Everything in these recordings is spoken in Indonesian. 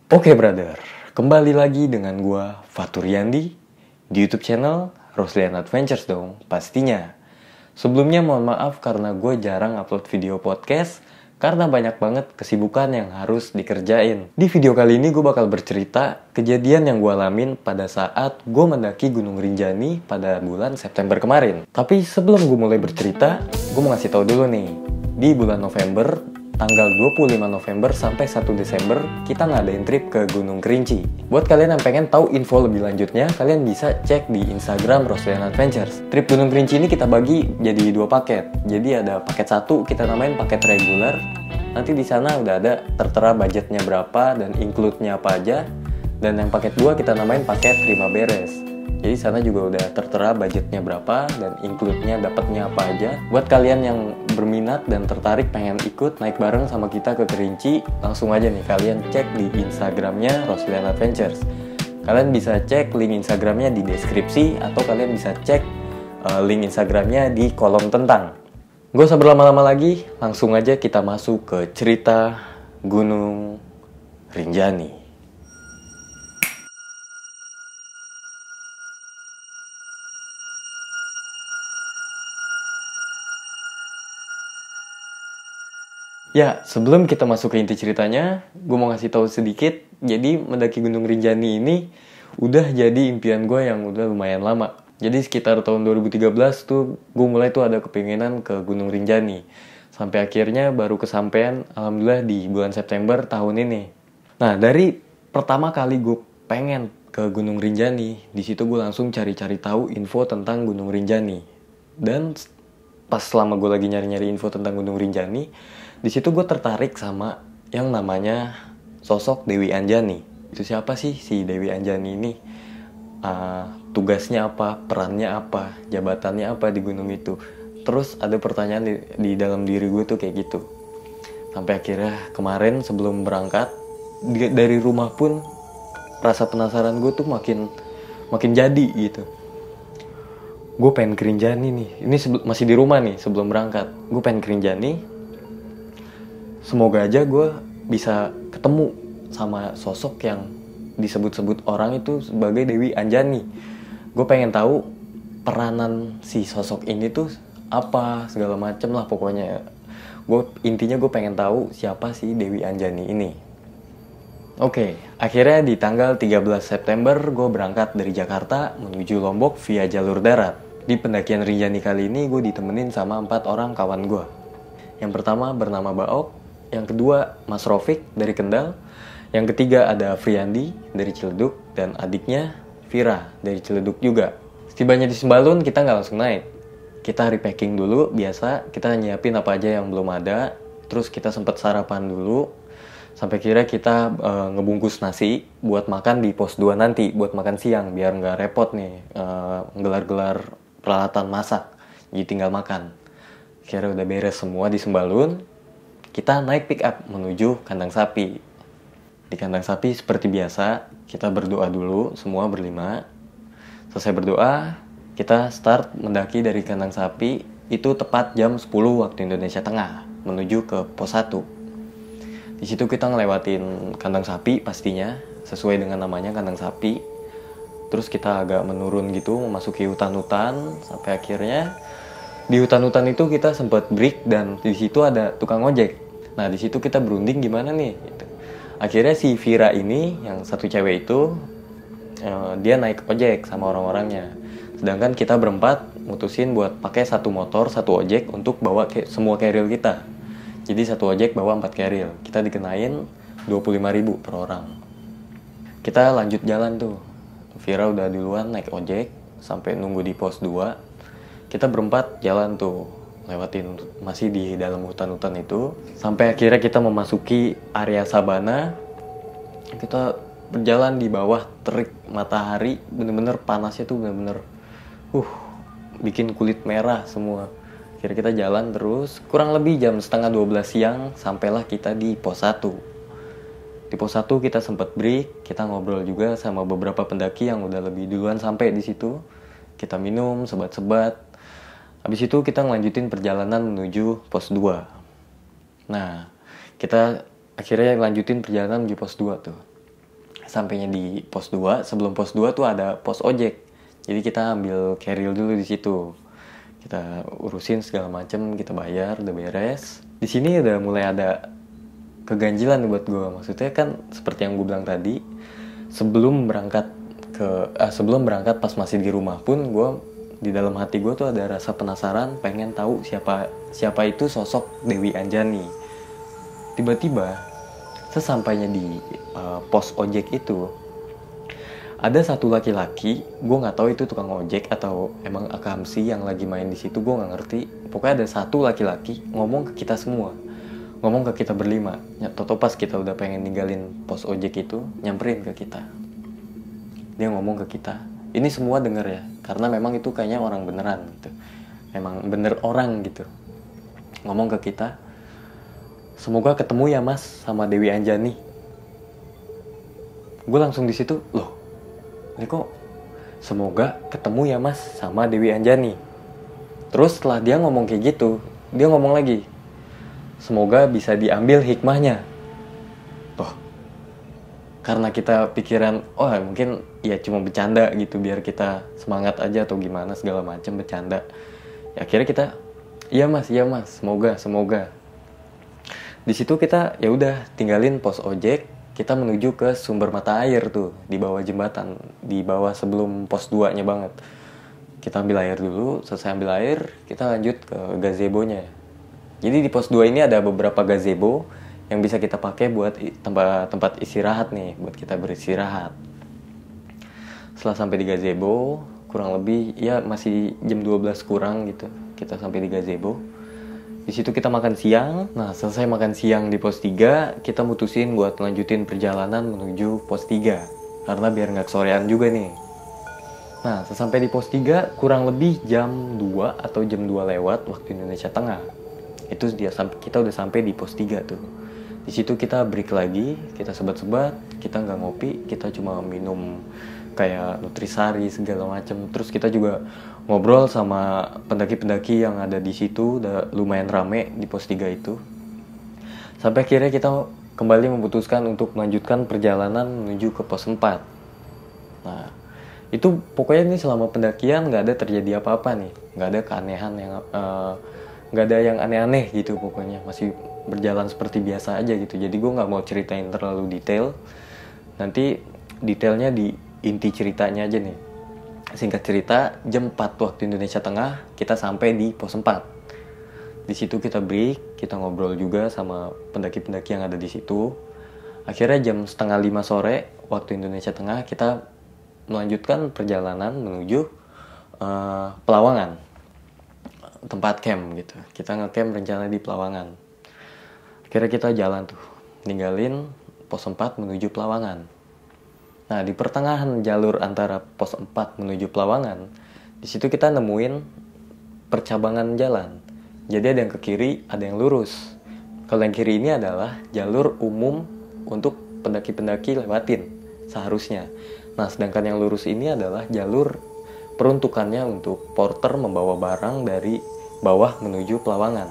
Oke brother, kembali lagi dengan gua Fatur Yandi di YouTube channel Roslian Adventures dong, pastinya. Sebelumnya mohon maaf karena gue jarang upload video podcast karena banyak banget kesibukan yang harus dikerjain. Di video kali ini gue bakal bercerita kejadian yang gue alamin pada saat gue mendaki Gunung Rinjani pada bulan September kemarin. Tapi sebelum gue mulai bercerita, gue mau ngasih tahu dulu nih. Di bulan November, tanggal 25 November sampai 1 Desember, kita ngadain trip ke Gunung Kerinci. Buat kalian yang pengen tahu info lebih lanjutnya, kalian bisa cek di Instagram Roslian Adventures. Trip Gunung Kerinci ini kita bagi jadi 2 paket. Jadi ada paket 1 kita namain paket reguler. Nanti di sana udah ada tertera budgetnya berapa dan include-nya apa aja. Dan yang paket 2 kita namain paket 5 beres. Jadi sana juga udah tertera budgetnya berapa dan include-nya dapatnya apa aja. Buat kalian yang berminat dan tertarik pengen ikut naik bareng sama kita ke Kerinci, langsung aja nih kalian cek di Instagramnya Roslian Adventures. Kalian bisa cek link Instagramnya di deskripsi atau kalian bisa cek link Instagramnya di kolom tentang. Gak usah berlama-lama lagi, langsung aja kita masuk ke cerita Gunung Rinjani. Ya, sebelum kita masuk ke inti ceritanya, gue mau ngasih tahu sedikit. Jadi, mendaki Gunung Rinjani ini udah jadi impian gue yang udah lumayan lama. Jadi, sekitar tahun 2013 tuh, gue mulai tuh ada kepinginan ke Gunung Rinjani. Sampai akhirnya baru kesampaian, alhamdulillah di bulan September tahun ini. Nah, dari pertama kali gue pengen ke Gunung Rinjani, di situ gue langsung cari-cari tahu info tentang Gunung Rinjani. Dan pas selama gue lagi nyari-nyari info tentang Gunung Rinjani, di situ gue tertarik sama yang namanya sosok Dewi Anjani. Itu siapa sih si Dewi Anjani ini? Tugasnya apa, perannya apa, jabatannya apa di gunung itu. Terus ada pertanyaan di dalam diri gue tuh kayak gitu. Sampai akhirnya kemarin sebelum berangkat, dari rumah pun rasa penasaran gue tuh makin jadi gitu. Gue pengen ke Rinjani nih. Ini masih di rumah nih sebelum berangkat. Gue pengen ke Rinjani. Semoga aja gue bisa ketemu sama sosok yang disebut-sebut orang itu sebagai Dewi Anjani. Gue pengen tahu peranan si sosok ini tuh apa, segala macem lah pokoknya. Intinya gue pengen tahu siapa sih Dewi Anjani ini. Oke, akhirnya di tanggal 13 September gue berangkat dari Jakarta menuju Lombok via jalur darat. Di pendakian Rinjani kali ini gue ditemenin sama 4 orang kawan gue. Yang pertama bernama Baok, yang kedua Mas Rofik dari Kendal, yang ketiga ada Friandi dari Ciledug, dan adiknya Vira dari Ciledug juga. Setibanya di Sembalun kita nggak langsung naik. Kita repacking dulu, biasa kita nyiapin apa aja yang belum ada. Terus kita sempat sarapan dulu, sampai kira kita ngebungkus nasi buat makan di pos 2 nanti, buat makan siang, biar nggak repot nih gelar-gelar peralatan masak, jadi tinggal makan. Kira udah beres semua di Sembalun, kita naik pick up menuju kandang sapi. Di kandang sapi seperti biasa, kita berdoa dulu semua berlima. Selesai berdoa, kita start mendaki dari kandang sapi. Itu tepat jam 10 waktu Indonesia Tengah menuju ke pos 1. Di situ kita ngelewatin kandang sapi pastinya, sesuai dengan namanya kandang sapi. Terus kita agak menurun gitu, memasuki hutan-hutan, sampai akhirnya di hutan-hutan itu kita sempat break dan di situ ada tukang ojek. Nah di situ kita berunding gimana nih? Gitu. Akhirnya si Vira ini, yang satu cewek itu, dia naik ojek sama orang-orangnya. Sedangkan kita berempat mutusin buat pakai satu motor, satu ojek untuk bawa semua carrier kita. Jadi satu ojek bawa 4 carrier. Kita dikenain 25.000 per orang. Kita lanjut jalan tuh. Vira udah duluan naik ojek sampai nunggu di pos 2. Kita berempat jalan tuh, lewatin masih di dalam hutan-hutan itu. Sampai akhirnya kita memasuki area sabana. Kita berjalan di bawah terik matahari, bener-bener panasnya tuh bener-bener bikin kulit merah semua. Akhirnya kita jalan terus, kurang lebih jam setengah 12 siang, sampailah kita di pos 1. Di pos 1 kita sempat break, kita ngobrol juga sama beberapa pendaki yang udah lebih duluan sampai di situ. Kita minum, sebat-sebat. Habis itu kita ngelanjutin perjalanan menuju pos 2. Nah, kita akhirnya lanjutin perjalanan menuju pos 2 tuh. Sampainya di pos 2, sebelum pos 2 tuh ada pos ojek. Jadi kita ambil keril dulu di situ. Kita urusin segala macam, kita bayar, udah beres. Di sini udah mulai ada keganjilan buat gue. Maksudnya kan seperti yang gue bilang tadi, sebelum berangkat pas masih di rumah pun gue, di dalam hati gue tuh ada rasa penasaran, pengen tahu siapa itu sosok Dewi Anjani. Tiba-tiba sesampainya di pos ojek itu, ada satu laki-laki, gue nggak tahu itu tukang ojek atau emang akamsi yang lagi main di situ, gue nggak ngerti. Pokoknya ada satu laki-laki ngomong ke kita semua, ngomong ke kita berlima. Toto pas kita udah pengen ninggalin pos ojek itu, nyamperin ke kita. Dia ngomong ke kita, ini semua denger ya, karena memang itu kayaknya orang beneran gitu, emang bener orang gitu. Ngomong ke kita, semoga ketemu ya mas sama Dewi Anjani. Gue langsung di situ, loh, ini kok semoga ketemu ya mas sama Dewi Anjani. Terus setelah dia ngomong kayak gitu, dia ngomong lagi, semoga bisa diambil hikmahnya. Tuh, karena kita pikiran, oh mungkin ya cuma bercanda gitu, biar kita semangat aja atau gimana segala macam, bercanda. Ya akhirnya kita, iya mas, semoga. Di situ kita ya udah tinggalin pos ojek. Kita menuju ke sumber mata air tuh, di bawah jembatan, di bawah sebelum pos 2-nya banget. Kita ambil air dulu, selesai ambil air, kita lanjut ke gazebo-nya. Jadi di pos 2 ini ada beberapa gazebo yang bisa kita pakai buat tempat istirahat nih, buat kita beristirahat. Setelah sampai di gazebo, kurang lebih ya masih jam 12 kurang gitu, kita sampai di gazebo. Di situ kita makan siang. Nah, selesai makan siang di pos 3, kita mutusin buat lanjutin perjalanan menuju pos 3. Karena biar nggak kesorean juga nih. Nah, sesampai di pos 3, kurang lebih jam 2 atau jam 2 lewat waktu Indonesia Tengah. Itu kita udah sampai di pos 3 tuh. Di situ kita break lagi, kita sebat-sebat, kita nggak ngopi, kita cuma minum kayak nutrisari segala macam. Terus kita juga ngobrol sama pendaki-pendaki yang ada di situ, udah lumayan rame di pos 3 itu. Sampai akhirnya kita kembali memutuskan untuk melanjutkan perjalanan menuju ke pos 4. Nah, itu pokoknya ini selama pendakian nggak ada terjadi apa-apa nih, nggak ada keanehan yang nggak ada yang aneh-aneh gitu, pokoknya masih berjalan seperti biasa aja gitu. Jadi gue nggak mau ceritain terlalu detail, nanti detailnya di inti ceritanya aja nih. Singkat cerita, jam 4 waktu Indonesia Tengah kita sampai di pos 4. Di situ kita break, kita ngobrol juga sama pendaki-pendaki yang ada di situ. Akhirnya jam 4:30 sore waktu Indonesia Tengah kita melanjutkan perjalanan menuju Pelawangan, tempat camp gitu. Kita nge-camp rencana di Pelawangan. Akhirnya kita jalan tuh, ninggalin pos 4 menuju Pelawangan. Nah, di pertengahan jalur antara pos 4 menuju Pelawangan, di situ kita nemuin percabangan jalan. Jadi ada yang ke kiri, ada yang lurus. Kalau yang kiri ini adalah jalur umum untuk pendaki-pendaki lewatin seharusnya. Nah, sedangkan yang lurus ini adalah jalur peruntukannya untuk porter membawa barang dari bawah menuju Pelawangan.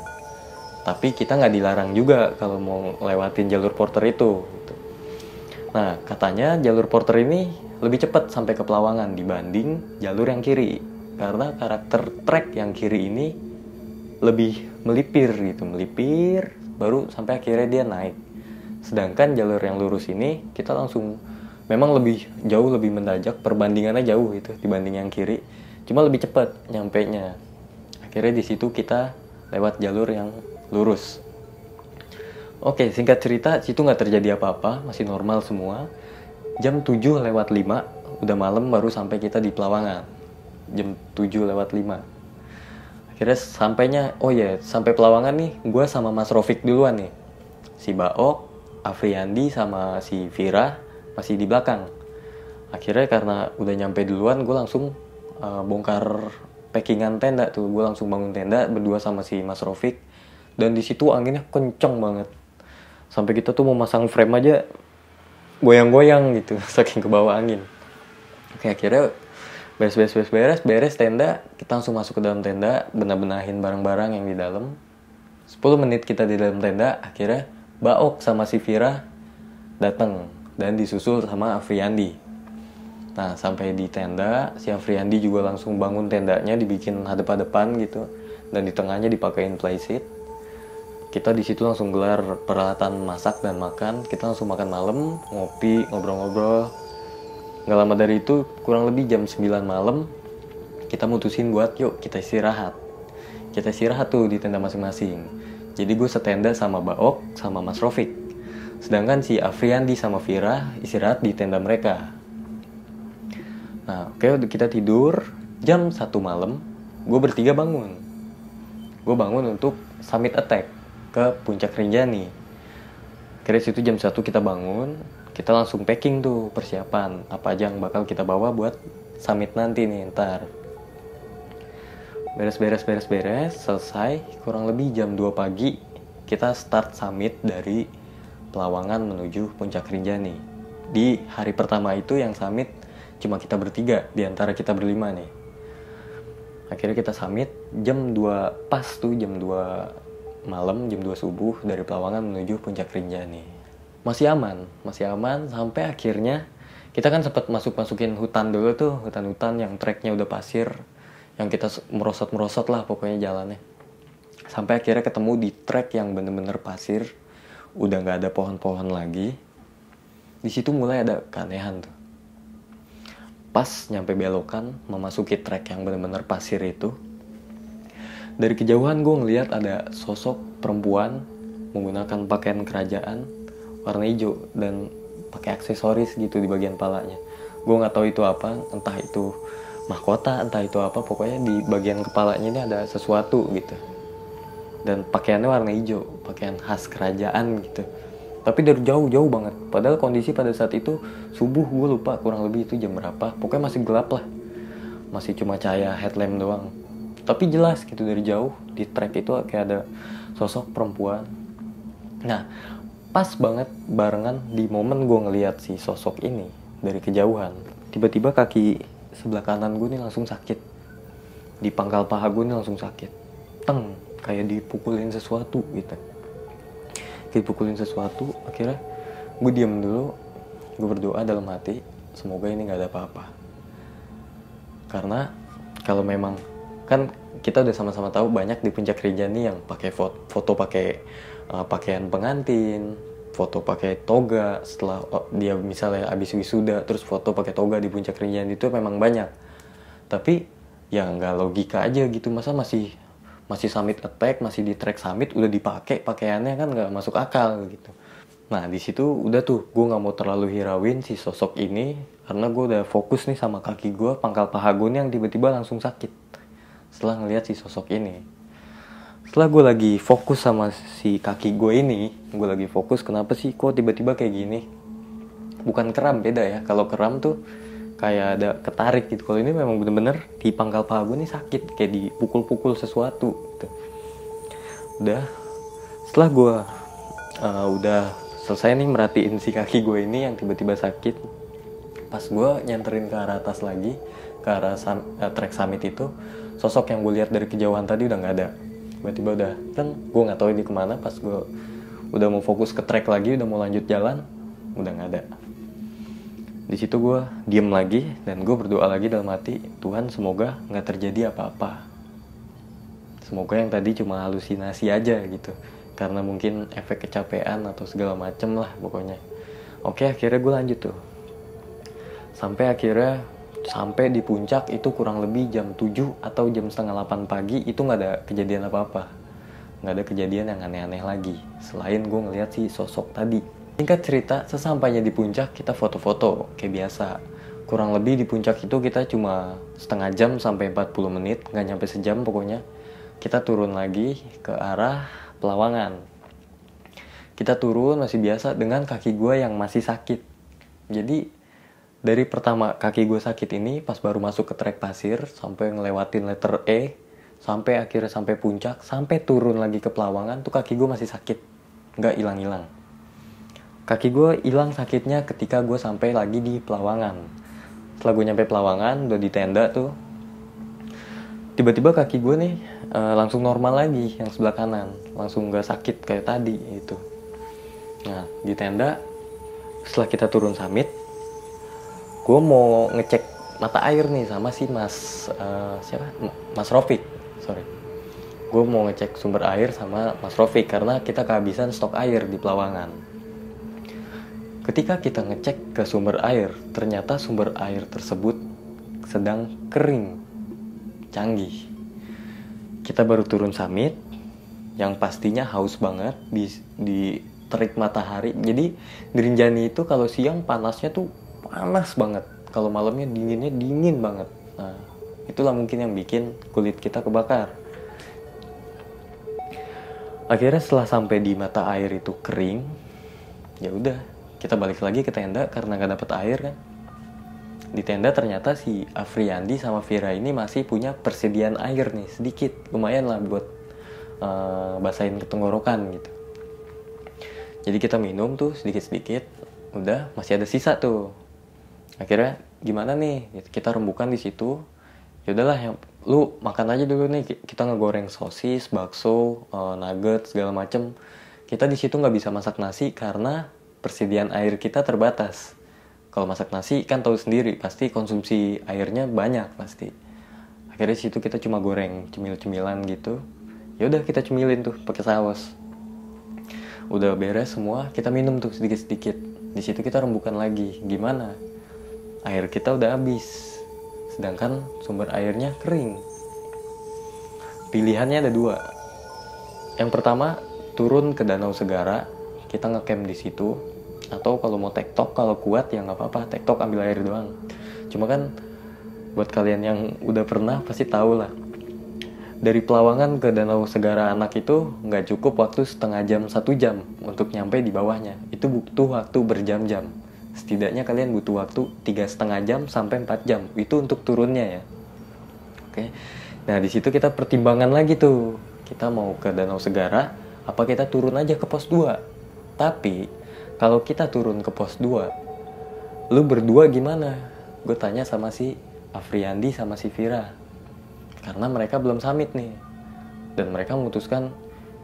Tapi kita nggak dilarang juga kalau mau lewatin jalur porter itu. Nah, katanya jalur porter ini lebih cepat sampai ke Pelawangan dibanding jalur yang kiri. Karena karakter trek yang kiri ini lebih melipir gitu, melipir baru sampai akhirnya dia naik. Sedangkan jalur yang lurus ini kita langsung, memang jauh lebih mendadak, perbandingannya jauh itu dibanding yang kiri. Cuma lebih cepat nyampenya. Akhirnya di situ kita lewat jalur yang lurus. Oke, singkat cerita, situ nggak terjadi apa-apa, masih normal semua. Jam 7:05, udah malam baru sampai kita di Pelawangan. Jam 7:05. Akhirnya sampai Pelawangan nih, gue sama Mas Rofik duluan nih. Si Baok, Afriandi sama si Vira masih di belakang. Akhirnya karena udah nyampe duluan, gue langsung bongkar packingan tenda tuh. Gue langsung bangun tenda berdua sama si Mas Rofik. Dan di situ anginnya kenceng banget. Sampai kita tuh mau masang frame aja goyang-goyang gitu, saking ke bawah angin. Oke, akhirnya beres tenda, kita langsung masuk ke dalam tenda, benar-benahin barang-barang yang di dalam. 10 menit kita di dalam tenda, akhirnya Baok sama si Vira datang dan disusul sama Afriandi. Nah sampai di tenda, si Afriandi juga langsung bangun tendanya, dibikin hadap-hadapan gitu, dan di tengahnya dipakein playseat. Kita di situ langsung gelar peralatan masak dan makan. Kita langsung makan malam, ngopi, ngobrol-ngobrol. Gak lama dari itu, kurang lebih jam 9 malam, kita mutusin buat yuk kita istirahat. Kita istirahat tuh di tenda masing-masing. Jadi gue setenda sama Baok sama Mas Rofik. Sedangkan si Afriandi sama Vira istirahat di tenda mereka. Nah oke, kita tidur. Jam 1 malam, gue bertiga bangun. Gue bangun untuk summit attack ke Puncak Rinjani. Kira situ jam 1 kita bangun, kita langsung packing tuh persiapan apa aja yang bakal kita bawa buat summit nanti nih ntar. Beres, selesai kurang lebih jam 2 pagi kita start summit dari Pelawangan menuju Puncak Rinjani. Di hari pertama itu yang summit cuma kita bertiga di antara kita berlima nih. Akhirnya kita summit jam 2 pas tuh, jam 2 malam, jam 2 subuh dari Pelawangan menuju Puncak Rinjani. Masih aman sampai akhirnya kita kan sempat masukin hutan dulu tuh, hutan-hutan yang treknya udah pasir, yang kita merosot lah pokoknya jalannya. Sampai akhirnya ketemu di trek yang bener-bener pasir, udah nggak ada pohon-pohon lagi. Di situ mulai ada keanehan tuh. Pas nyampe belokan memasuki trek yang bener-bener pasir itu, dari kejauhan gue ngeliat ada sosok perempuan menggunakan pakaian kerajaan warna hijau dan pakai aksesoris gitu di bagian palanya. Gue nggak tahu itu apa, entah itu mahkota, entah itu apa, pokoknya di bagian kepalanya ini ada sesuatu gitu. Dan pakaiannya warna hijau, pakaian khas kerajaan gitu. Tapi dari jauh banget. Padahal kondisi pada saat itu subuh, gue lupa kurang lebih itu jam berapa. Pokoknya masih gelap lah, masih cuma cahaya headlamp doang. Tapi jelas gitu dari jauh di trek itu kayak ada sosok perempuan. Nah pas banget barengan di momen gue ngeliat si sosok ini dari kejauhan, tiba-tiba kaki sebelah kanan gue nih langsung sakit. Di pangkal paha gue nih langsung sakit. Teng, kayak dipukulin sesuatu gitu. Dipukulin sesuatu, akhirnya gue diam dulu. Gue berdoa dalam hati, semoga ini gak ada apa-apa. Karena kalau memang kan kita udah sama-sama tahu banyak di Puncak Rinjani yang pakai foto pakai pakaian pengantin, foto pakai toga setelah dia misalnya habis wisuda, terus foto pakai toga di Puncak Rinjani itu memang banyak. Tapi ya nggak logika aja gitu, masa masih summit attack, masih di trek summit udah dipakai pakaiannya, kan nggak masuk akal gitu. Nah di situ udah tuh gue nggak mau terlalu hirauin si sosok ini karena gue udah fokus nih sama kaki gue, pangkal paha gue nih yang tiba-tiba langsung sakit setelah ngelihat si sosok ini. Setelah gue lagi fokus sama si kaki gue ini, gue lagi fokus kenapa sih kok tiba-tiba kayak gini. Bukan kram, beda ya. Kalau kram tuh kayak ada ketarik gitu. Kalau ini memang bener-bener di pangkal paha gue nih sakit, kayak dipukul-pukul sesuatu gitu. Udah, setelah gue udah selesai nih merhatiin si kaki gue ini yang tiba-tiba sakit, pas gue nyenterin ke arah atas lagi, ke arah trek summit itu, sosok yang gue lihat dari kejauhan tadi udah nggak ada. Tiba-tiba udah, kan gue nggak tahu ini kemana. Pas gue udah mau fokus ke trek lagi, udah mau lanjut jalan, udah nggak ada. Di situ gue diem lagi dan gue berdoa lagi dalam hati, Tuhan semoga nggak terjadi apa-apa. Semoga yang tadi cuma halusinasi aja gitu, karena mungkin efek kecapean atau segala macem lah pokoknya. Oke, akhirnya gue lanjut tuh. Sampai di puncak itu kurang lebih jam 7 atau jam setengah 8 pagi, itu gak ada kejadian apa-apa. Gak ada kejadian yang aneh-aneh lagi, selain gue ngeliat si sosok tadi. Singkat cerita, sesampainya di puncak kita foto-foto kayak biasa. Kurang lebih di puncak itu kita cuma setengah jam sampai 40 menit, gak nyampe sejam pokoknya. Kita turun lagi ke arah Pelawangan. Kita turun masih biasa dengan kaki gue yang masih sakit. Jadi dari pertama kaki gue sakit ini, pas baru masuk ke trek pasir, sampai ngelewatin letter E, sampai akhirnya sampai puncak, sampai turun lagi ke Pelawangan, tuh kaki gue masih sakit, nggak hilang-hilang. Kaki gue hilang sakitnya ketika gue sampai lagi di Pelawangan. Setelah gue nyampe Pelawangan, udah di tenda tuh, tiba-tiba kaki gue nih langsung normal lagi, yang sebelah kanan, langsung nggak sakit kayak tadi itu. Nah di tenda setelah kita turun summit, gue mau ngecek mata air nih sama si Mas Rofik, sorry. Gue mau ngecek sumber air sama Mas Rofik karena kita kehabisan stok air di Pelawangan. Ketika kita ngecek ke sumber air, ternyata sumber air tersebut sedang kering, canggih. Kita baru turun summit, yang pastinya haus banget di terik matahari. Jadi di Rinjani itu kalau siang panasnya tuh panas banget, kalau malamnya dinginnya dingin banget. Nah, itulah mungkin yang bikin kulit kita kebakar. Akhirnya setelah sampai di mata air itu kering, ya udah kita balik lagi ke tenda karena nggak dapet air kan. Di tenda ternyata si Afriandi sama Vira ini masih punya persediaan air nih sedikit, lumayan lah buat basahin tenggorokan gitu. Jadi kita minum tuh sedikit-sedikit, udah masih ada sisa tuh. Akhirnya gimana nih? Kita rembukan di situ. Ya udahlah, lu makan aja dulu nih. Kita ngegoreng sosis, bakso, nugget segala macem. Kita di situ nggak bisa masak nasi karena persediaan air kita terbatas. Kalau masak nasi kan tahu sendiri, pasti konsumsi airnya banyak pasti. Akhirnya di situ kita cuma goreng cemil-cemilan gitu. Ya udah kita cemilin tuh pakai saus. Udah beres semua, kita minum tuh sedikit-sedikit. Di situ kita rembukan lagi. Gimana? Air kita udah habis, sedangkan sumber airnya kering. Pilihannya ada dua. Yang pertama, turun ke Danau Segara, kita ngecamp di situ. Atau kalau mau tektok, kalau kuat ya nggak apa-apa, tektok ambil air doang. Cuma kan buat kalian yang udah pernah pasti tahu lah. Dari Pelawangan ke Danau Segara Anak itu nggak cukup waktu setengah jam, 1 jam untuk nyampe di bawahnya. Itu butuh waktu berjam-jam. Setidaknya kalian butuh waktu 3,5 jam sampai 4 jam. Itu untuk turunnya ya. Oke. Nah di situ kita pertimbangan lagi tuh. Kita mau ke Danau Segara, apa kita turun aja ke pos 2? Tapi kalau kita turun ke pos 2, lu berdua gimana? Gue tanya sama si Afriandi sama si Vira. Karena mereka belum summit nih. Dan mereka memutuskan,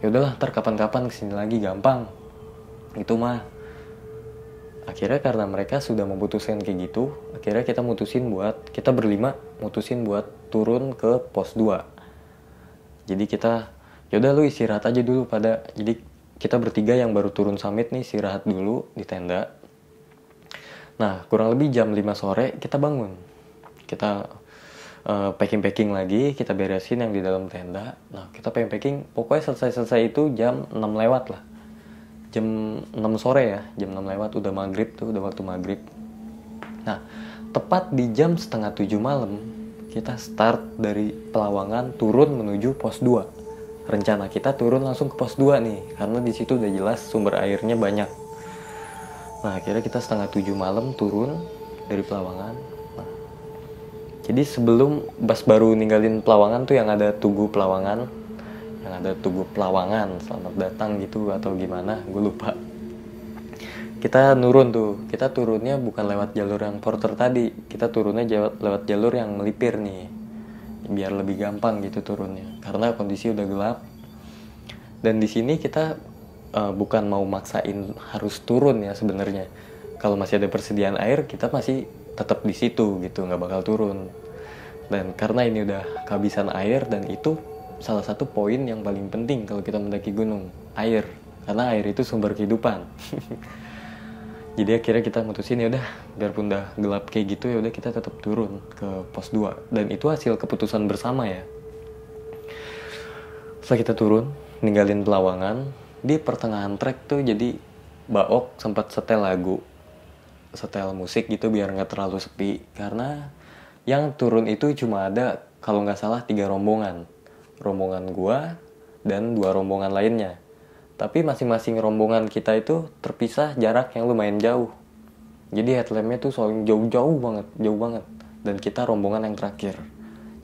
ya udahlah ntar kapan-kapan kesini lagi gampang. Itu mah. Akhirnya karena mereka sudah memutuskan kayak gitu, akhirnya kita berlima mutusin buat turun ke pos 2. Jadi kita, ya udah lu istirahat aja dulu pada. Jadi kita bertiga yang baru turun summit nih istirahat dulu di tenda. Nah, kurang lebih jam 5 sore kita bangun. Kita packing lagi, kita beresin yang di dalam tenda. Nah, kita packing, pokoknya selesai itu jam 6 lewat lah. Jam 6 sore ya, jam 6 lewat, udah maghrib tuh, udah waktu maghrib. Nah, tepat di jam 6:30 malam, kita start dari Pelawangan turun menuju pos 2. Rencana kita turun langsung ke pos 2 nih, karena di situ udah jelas sumber airnya banyak. Nah, akhirnya kita 6:30 malam turun dari Pelawangan. Jadi sebelum bus baru ninggalin Pelawangan tuh yang ada Tugu Pelawangan, selamat datang gitu atau gimana, gue lupa. Kita nurun tuh, kita turunnya bukan lewat jalur yang porter tadi, kita turunnya lewat jalur yang melipir nih, biar lebih gampang gitu turunnya, karena kondisi udah gelap. Dan di sini kita bukan mau maksain harus turun ya sebenarnya. Kalau masih ada persediaan air, kita masih tetap di situ gitu, nggak bakal turun. Dan karena ini udah kehabisan air, dan itu salah satu poin yang paling penting kalau kita mendaki gunung, air, karena air itu sumber kehidupan. Jadi akhirnya kita mutusin, ya udah biarpun udah gelap kayak gitu, ya udah kita tetap turun ke pos 2. Dan itu hasil keputusan bersama ya. Setelah kita turun ninggalin Pelawangan, di pertengahan trek tuh jadi Baok sempat setel musik gitu biar nggak terlalu sepi, karena yang turun itu cuma ada kalau nggak salah 3 rombongan gua dan 2 rombongan lainnya. Tapi masing-masing rombongan kita itu terpisah jarak yang lumayan jauh. Jadi headlampnya tuh soalnya jauh banget. Dan kita rombongan yang terakhir.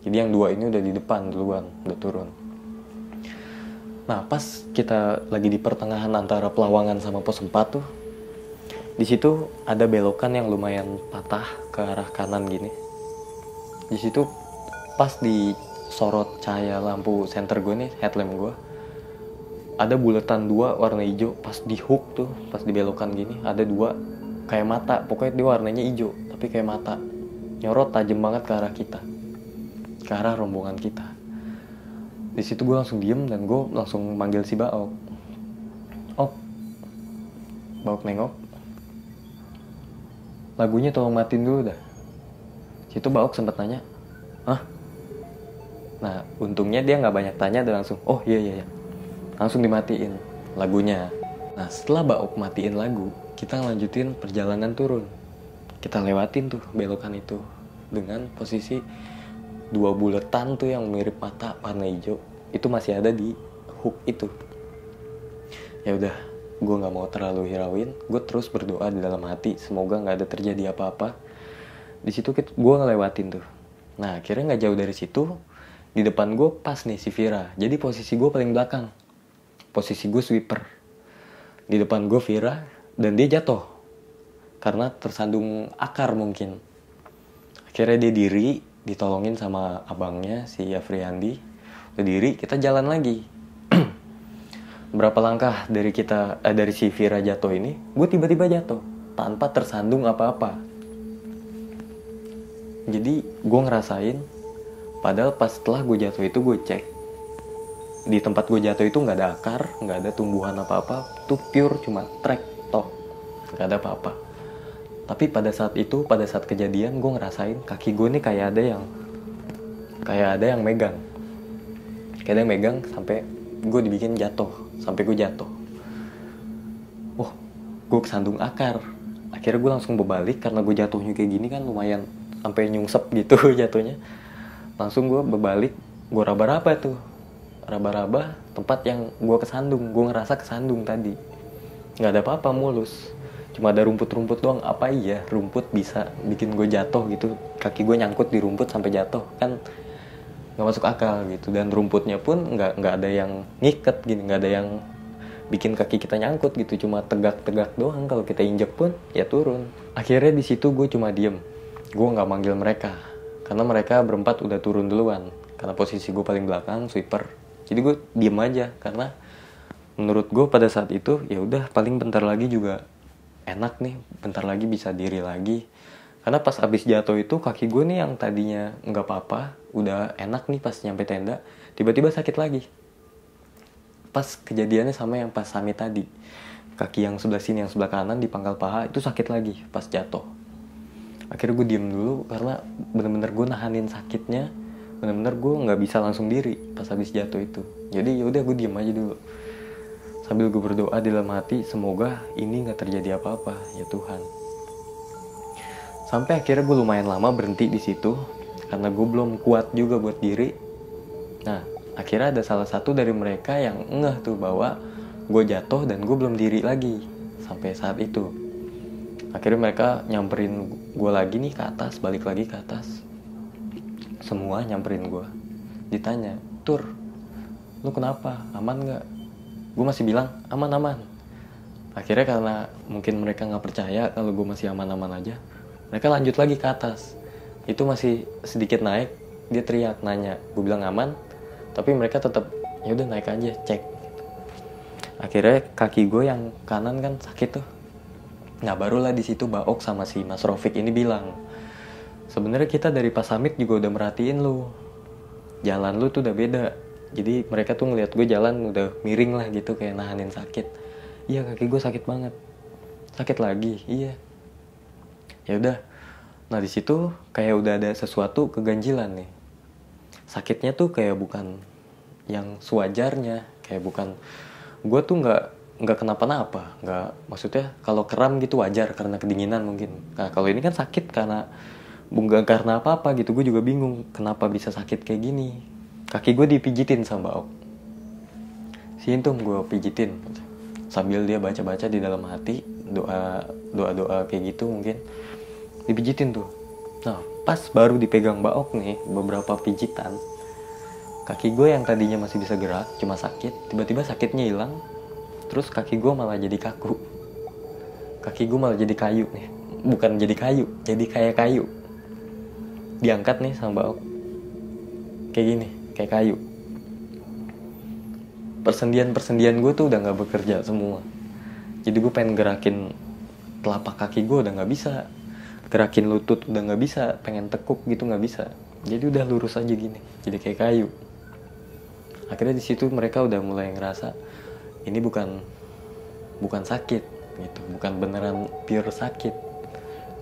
Jadi yang 2 ini udah di depan duluan, udah turun. Nah, pas kita lagi di pertengahan antara Pelawangan sama pos 4 tuh, di situ ada belokan yang lumayan patah ke arah kanan gini. Di situ pas di sorot cahaya lampu senter gue nih, headlamp gue, ada buletan 2 warna hijau pas di hook tuh, pas di belokan gini, ada 2. kayak mata, pokoknya dia warnanya hijau tapi kayak mata, nyorot tajam banget ke arah kita, ke arah rombongan kita. Di situ gue langsung diem dan gue langsung manggil si Baok. Ok, Baok nengok, lagunya tolong matiin dulu dah. Situ Baok sempat nanya, hah? Nah untungnya dia nggak banyak tanya dan langsung, oh iya, langsung dimatiin lagunya. Nah setelah Baok matiin lagu, kita lanjutin perjalanan turun. Kita lewatin tuh belokan itu dengan posisi 2 buletan tuh yang mirip mata warna hijau itu masih ada di hook itu. Ya udah, gue nggak mau terlalu hirauin, gue terus berdoa di dalam hati semoga nggak ada terjadi apa-apa. Di situ gue ngelewatin tuh. Nah akhirnya nggak jauh dari situ, di depan gue pas nih si Vira. Jadi posisi gue paling belakang, posisi gue sweeper. Di depan gue Vira dan dia jatuh karena tersandung akar mungkin. Akhirnya dia diri, ditolongin sama abangnya si Afriandi. Udah diri, kita jalan lagi. Berapa langkah dari dari si Vira jatuh ini, gue tiba-tiba jatuh tanpa tersandung apa-apa. Jadi gue ngerasain, padahal pas setelah gue jatuh itu gue cek di tempat gue jatuh itu nggak ada akar, nggak ada tumbuhan apa-apa, tuh pure cuma trek tok, nggak ada apa-apa. Tapi pada saat itu, pada saat kejadian gue ngerasain kaki gue nih kayak ada yang megang, sampai gue dibikin jatuh, sampai gue jatuh. Wah, gue kesandung akar. Akhirnya gue langsung berbalik karena gue jatuhnya kayak gini kan lumayan sampai nyungsep gitu jatuhnya. Langsung gue berbalik, gue raba-raba tempat yang gue kesandung. Gue ngerasa kesandung tadi, nggak ada apa-apa, mulus, cuma ada rumput-rumput doang. Apa iya rumput bisa bikin gue jatuh gitu? Kaki gue nyangkut di rumput sampai jatuh kan nggak masuk akal gitu. Dan rumputnya pun nggak ada yang ngiket gini, nggak ada yang bikin kaki kita nyangkut gitu, cuma tegak-tegak doang. Kalau kita injek pun ya turun. Akhirnya di situ gue cuma diem, gue nggak manggil mereka karena mereka berempat udah turun duluan. Karena posisi gue paling belakang, sweeper. Jadi gue diem aja karena menurut gue pada saat itu ya udah paling bentar lagi juga enak nih, bentar lagi bisa diri lagi. Karena pas abis jatuh itu kaki gue nih yang tadinya nggak apa-apa, udah enak nih pas nyampe tenda, tiba-tiba sakit lagi. Pas kejadiannya sama yang pas summit tadi, kaki yang sebelah sini, yang sebelah kanan di pangkal paha itu sakit lagi pas jatuh. Akhirnya gue diem dulu karena bener-bener gue nahanin sakitnya, bener-bener gue nggak bisa langsung diri pas habis jatuh itu. Jadi yaudah gue diem aja dulu sambil gue berdoa di dalam hati semoga ini nggak terjadi apa-apa ya Tuhan. Sampai akhirnya gue lumayan lama berhenti di situ karena gue belum kuat juga buat diri. Nah akhirnya ada salah satu dari mereka yang ngeh tuh bahwa gue jatuh dan gue belum diri lagi sampai saat itu. Akhirnya mereka nyamperin gue lagi nih ke atas, balik lagi ke atas. Semua nyamperin gue, ditanya, Tur, lu kenapa? Aman gak? Gue masih bilang, aman. Akhirnya karena mungkin mereka gak percaya kalau gue masih aman-aman aja, mereka lanjut lagi ke atas. Itu masih sedikit naik, dia teriak, nanya. Gue bilang aman, tapi mereka tetap, yaudah naik aja, cek. Akhirnya kaki gue yang kanan kan sakit tuh. Nah barulah di situ Baok sama si Mas Rofik ini bilang, sebenarnya kita dari pas summit juga udah merhatiin lu, jalan lu tuh udah beda. Jadi mereka tuh ngeliat gue jalan udah miring lah gitu, kayak nahanin sakit. Iya kaki gue sakit banget. Sakit lagi, iya. Ya udah. Nah di situ kayak udah ada sesuatu keganjilan nih. Sakitnya tuh kayak bukan yang sewajarnya, kayak bukan, gue tuh nggak kenapa-napa, nggak, maksudnya kalau kram gitu wajar karena kedinginan mungkin. Nah kalau ini kan sakit karena bukan karena apa-apa gitu. Gue juga bingung kenapa bisa sakit kayak gini. Kaki gue dipijitin sama Baok. Si Intum gue pijitin sambil dia baca-baca di dalam hati doa kayak gitu mungkin. Dipijitin tuh. Nah pas baru dipegang Baok nih beberapa pijitan, kaki gue yang tadinya masih bisa gerak cuma sakit, tiba-tiba sakitnya hilang. Terus kaki gue malah jadi kaku. Kaki gue malah jadi kayu nih. Bukan jadi kayu, jadi kayak kayu. Diangkat nih sama Baok. Kayak gini, kayak kayu. Persendian gue tuh udah gak bekerja semua. Jadi gue pengen gerakin telapak kaki gue udah nggak bisa, gerakin lutut udah nggak bisa, pengen tekuk gitu nggak bisa, jadi udah lurus aja gini, jadi kayak kayu. Akhirnya di situ mereka udah mulai ngerasa ini bukan sakit gitu, bukan beneran pure sakit.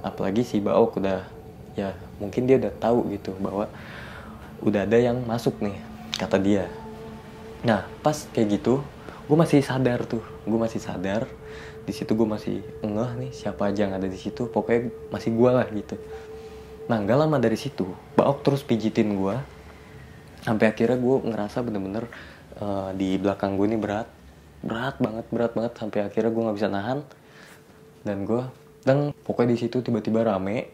Apalagi si Baok udah, ya mungkin dia udah tahu gitu bahwa udah ada yang masuk nih, kata dia. Nah pas kayak gitu gue masih sadar tuh, di situ gue masih ngeh nih siapa aja yang ada di situ, pokoknya masih gue lah gitu. Nah gak lama dari situ Baok terus pijitin gue, sampai akhirnya gue ngerasa bener-bener di belakang gue ini berat banget, sampai akhirnya gue nggak bisa nahan. Dan pokoknya di situ tiba-tiba rame,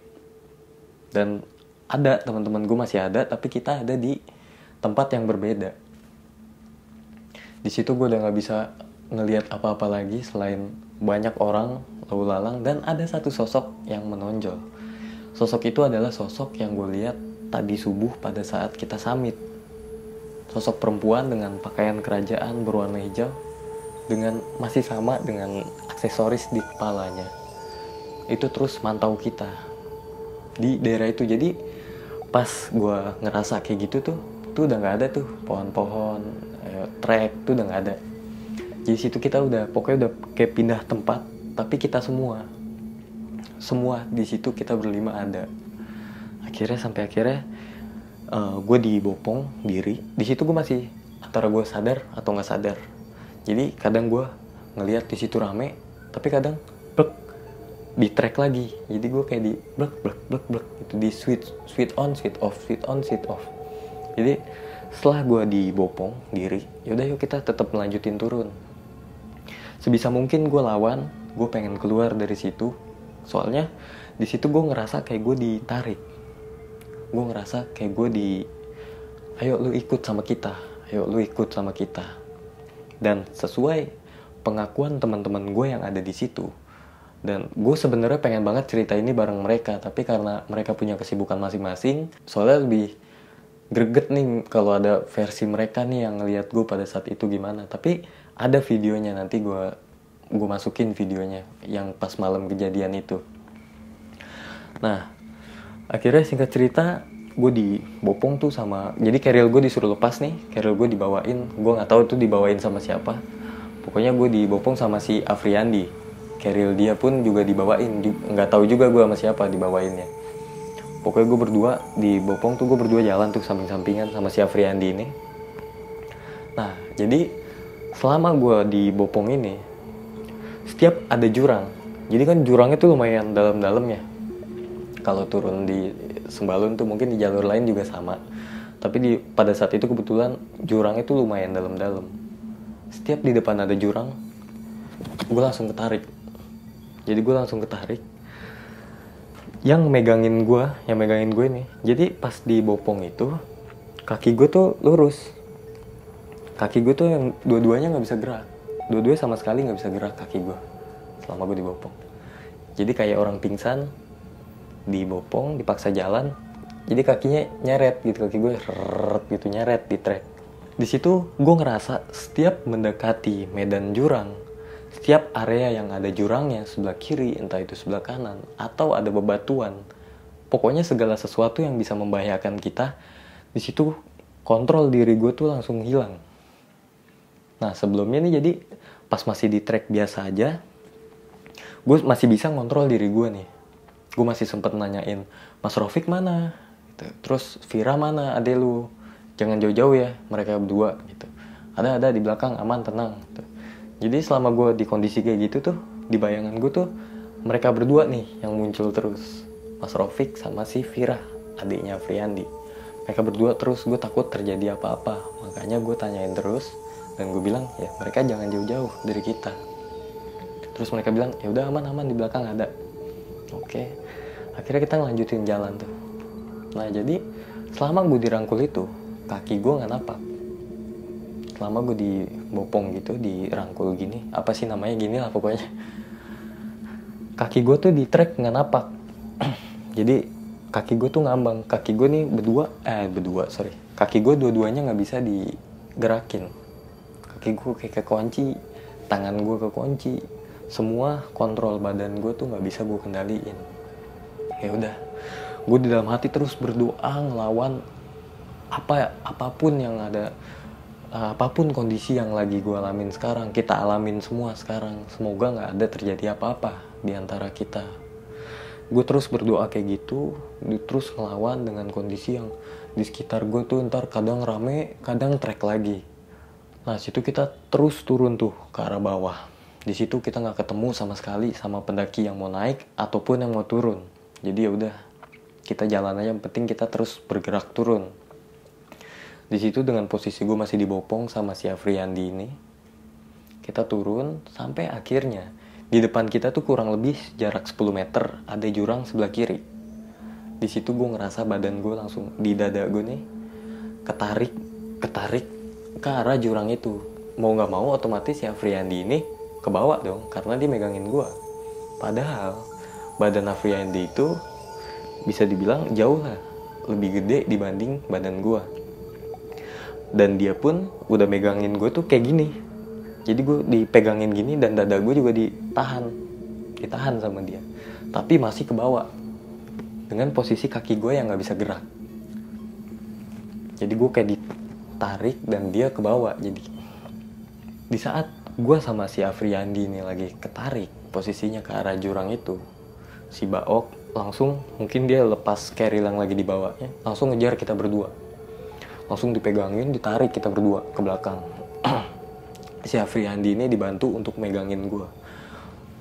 dan ada teman-teman gue masih ada, tapi kita ada di tempat yang berbeda. Di situ gue udah nggak bisa ngelihat apa-apa lagi selain banyak orang lalu lalang, dan ada satu sosok yang menonjol. Sosok itu adalah sosok yang gue lihat tadi subuh pada saat kita summit. Sosok perempuan dengan pakaian kerajaan berwarna hijau, dengan masih sama dengan aksesoris di kepalanya. Itu terus mantau kita di daerah itu. Jadi pas gue ngerasa kayak gitu tuh udah nggak ada tuh pohon-pohon, trek tuh udah nggak ada. Jadi situ kita pokoknya udah kayak pindah tempat, tapi kita semua di situ kita berlima ada. Sampai akhirnya gue dibopong diri. Di situ gue masih antara gue sadar atau nggak sadar. Jadi kadang gue ngelihat di situ rame, tapi kadang blek di track lagi. Jadi gue kayak di blek itu di switch on switch off. Jadi setelah gue dibopong diri, yaudah yuk kita tetap melanjutin turun. Sebisa mungkin gue lawan, gue pengen keluar dari situ. Soalnya di situ gue ngerasa kayak gue ditarik. Gue ngerasa kayak gue ayo lu ikut sama kita. Dan sesuai pengakuan teman-teman gue yang ada di situ, dan gue sebenarnya pengen banget cerita ini bareng mereka, tapi karena mereka punya kesibukan masing-masing, soalnya lebih greget nih kalau ada versi mereka nih yang ngeliat gue pada saat itu gimana. Tapi ada videonya, nanti gue masukin videonya yang pas malam kejadian itu. Nah akhirnya singkat cerita gue dibopong tuh sama, jadi carrier gue disuruh lepas nih, carrier gue dibawain, gue nggak tahu tuh dibawain sama siapa. Pokoknya gue dibopong sama si Afriandi, carrier dia pun juga dibawain, nggak tahu juga gue sama siapa dibawainnya. Pokoknya gue berdua dibopong tuh, gue berdua jalan tuh samping-sampingan sama si Afriandi ini. Nah jadi selama gue dibopong ini, setiap ada jurang, jadi kan jurangnya tuh lumayan dalam-dalamnya. Kalau turun di Sembalun tuh mungkin di jalur lain juga sama, tapi pada saat itu kebetulan jurangnya tuh lumayan dalam-dalam. Setiap di depan ada jurang, gue langsung ketarik. Jadi gue langsung ketarik. Yang megangin gue nih. Jadi pas dibopong itu, kaki gue tuh lurus. Kaki gue tuh yang dua-duanya nggak bisa gerak. Dua-duanya sama sekali nggak bisa gerak kaki gue selama gue dibopong. Jadi kayak orang pingsan, dibopong, dipaksa jalan. Jadi kakinya nyeret gitu, kaki gue gitu nyeret di trek. Di situ gue ngerasa setiap mendekati medan jurang, setiap area yang ada jurangnya sebelah kiri, entah itu sebelah kanan, atau ada bebatuan, pokoknya segala sesuatu yang bisa membahayakan kita, di situ kontrol diri gue tuh langsung hilang. Nah sebelumnya nih, jadi pas masih di trek biasa aja, gue masih bisa ngontrol diri gue nih. Gue masih sempet nanyain, Mas Rofik mana? Gitu. Terus Vira mana, adek lu? Jangan jauh-jauh ya, mereka berdua gitu. Ada di belakang, aman, tenang gitu. Jadi selama gue di kondisi kayak gitu tuh, di bayangan gue tuh mereka berdua nih yang muncul terus, Mas Rofik sama si Vira, adiknya Friandi. Mereka berdua terus, gue takut terjadi apa-apa, makanya gue tanyain terus, dan gue bilang ya mereka jangan jauh-jauh dari kita. Terus mereka bilang ya udah aman di belakang ada. Oke, akhirnya kita ngelanjutin jalan tuh. Nah jadi selama gue dirangkul itu, kaki gue nggak napak. Selama gue dibopong gitu, dirangkul gini, apa sih namanya gini lah pokoknya. Kaki gue tuh di trek nggak napak. Jadi kaki gue tuh ngambang. Kaki gue nih kaki gue dua-duanya nggak bisa digerakin. Kaki gue kayak kekunci, tangan gue kekunci, semua kontrol badan gue tuh nggak bisa gue kendaliin. Ya udah, gue di dalam hati terus berdoa ngelawan apapun yang ada, apapun kondisi yang lagi gue alamin sekarang, kita alamin semua sekarang. Semoga nggak ada terjadi apa-apa di antara kita. Gue terus berdoa kayak gitu, terus ngelawan dengan kondisi yang di sekitar gue tuh ntar kadang rame, kadang trek lagi. Nah situ kita terus turun tuh ke arah bawah. Di situ kita nggak ketemu sama sekali sama pendaki yang mau naik ataupun yang mau turun. Jadi ya udah, kita jalan aja, yang penting kita terus bergerak turun. Di situ dengan posisi gue masih dibopong sama si Afriandi ini, kita turun sampai akhirnya di depan kita tuh kurang lebih jarak 10 meter ada jurang sebelah kiri. Di situ gue ngerasa badan gue langsung di dada gue nih ketarik ke arah jurang itu. Mau nggak mau otomatis si Afriandi ini kebawa dong karena dia megangin gue. Padahal badan Afriandi itu bisa dibilang jauh lah lebih gede dibanding badan gue. Dan dia pun udah megangin gue tuh kayak gini. Jadi gue dipegangin gini dan dada gue juga ditahan sama dia. Tapi masih ke bawah dengan posisi kaki gue yang gak bisa gerak. Jadi gue kayak ditarik dan dia ke bawah. Jadi di saat gue sama si Afriandi ini lagi ketarik posisinya ke arah jurang itu, si Baok langsung, mungkin dia lepas keril yang lagi di bawahnya, langsung ngejar kita berdua. Langsung dipegangin, ditarik kita berdua ke belakang. Si Afriandi ini dibantu untuk megangin gue.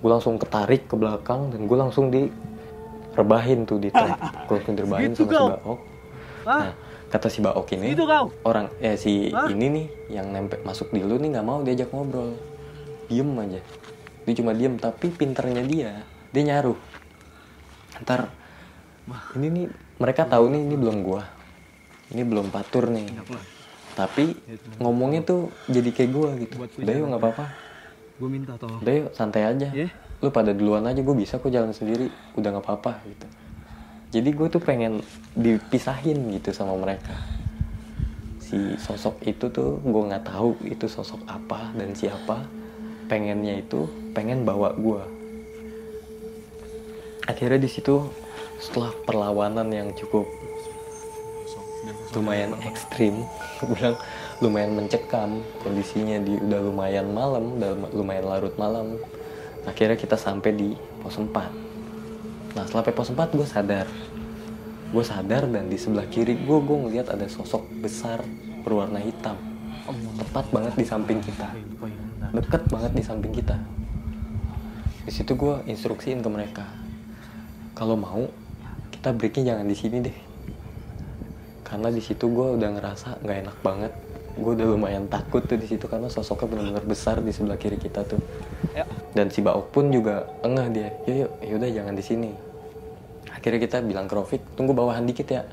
Gue langsung ketarik ke belakang dan gue langsung direbahin tuh, ditarik. Gue langsung direbahin sama si Baok. Nah, kata si Baok ini, orang ini nih yang nempel masuk di lu nih nggak mau diajak ngobrol, diem aja. Dia cuma diem, tapi pinternya dia nyaruh. Ntar ini nih mereka tahu nih ini belum gue. Ini belum patur nih, tapi ngomongnya tuh jadi kayak gue gitu. Udah yuk, nggak apa-apa. Gue minta tolong. Udah yuk, santai aja. Lu pada duluan aja, gue bisa kok jalan sendiri. Udah nggak apa-apa gitu. Jadi gue tuh pengen dipisahin gitu sama mereka. Si sosok itu tuh gue nggak tahu itu sosok apa dan siapa. Pengennya itu pengen bawa gue. Akhirnya di situ setelah perlawanan yang cukup lumayan ekstrim, gue bilang lumayan mencekam kondisinya, udah lumayan malam, udah lumayan larut malam. Akhirnya kita sampai di pos 4. Nah setelah pos 4 gue sadar dan di sebelah kiri gue ngeliat ada sosok besar berwarna hitam, tepat banget di samping kita, deket banget di samping kita. Di situ gue instruksiin ke mereka, kalau mau kita breaknya jangan di sini deh. Karena di situ gue udah ngerasa nggak enak banget, gue udah lumayan takut tuh di situ karena sosoknya benar-benar besar di sebelah kiri kita tuh. Dan si Baok pun juga engah dia, yaudah jangan di sini. Akhirnya kita bilang ke Rofik, tunggu bawahan dikit ya.